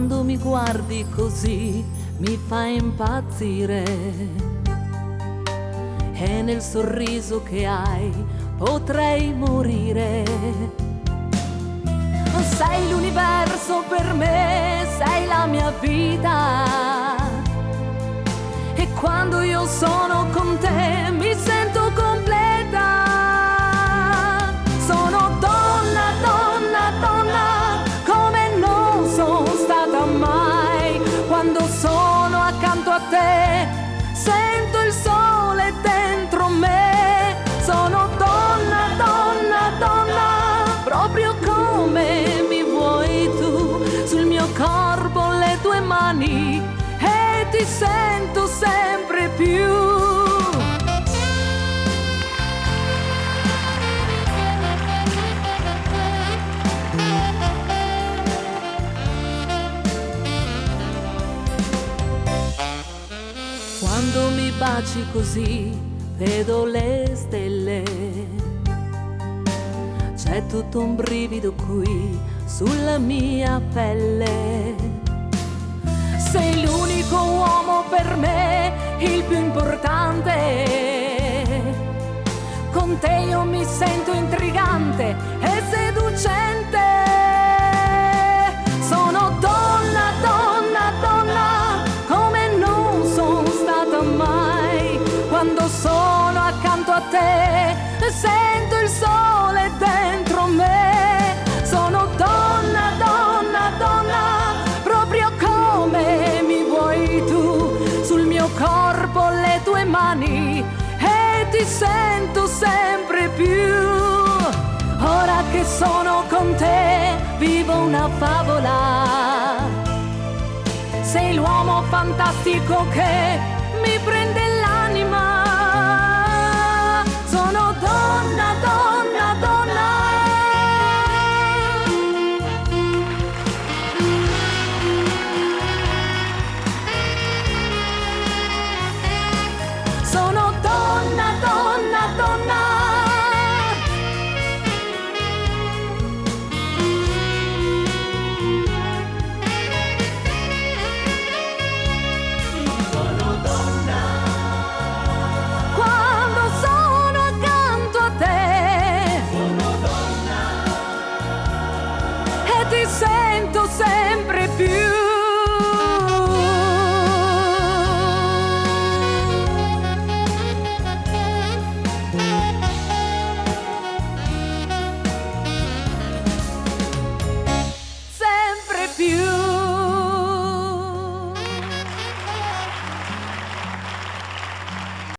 Quando mi guardi così mi fa impazzire, e nel sorriso che hai potrei morire. Sei l'universo per me, sei la mia vita, e quando io sono con te mi sento completa. Sono donna, donna, donna, come non sono stata mai. Quando sono accanto a te sento il sole dentro me. Sono donna, donna, donna, proprio come mi vuoi tu. Sul mio corpo le tue mani e ti sento sempre più. Quando mi baci così vedo le stelle, c'è tutto un brivido qui sulla mia pelle. Sei l'unico uomo per me, il più importante. Con te io mi sento intrigante e seducente. Sono donna, donna, donna, come non sono stata mai. Quando sono accanto a te sento il sole dentro me. Sono donna, donna, donna, proprio come mi vuoi tu. Sul mio corpo le tue mani e ti sento sempre più. Ora che sono con te vivo una favola. Sei l'uomo fantastico che mi prende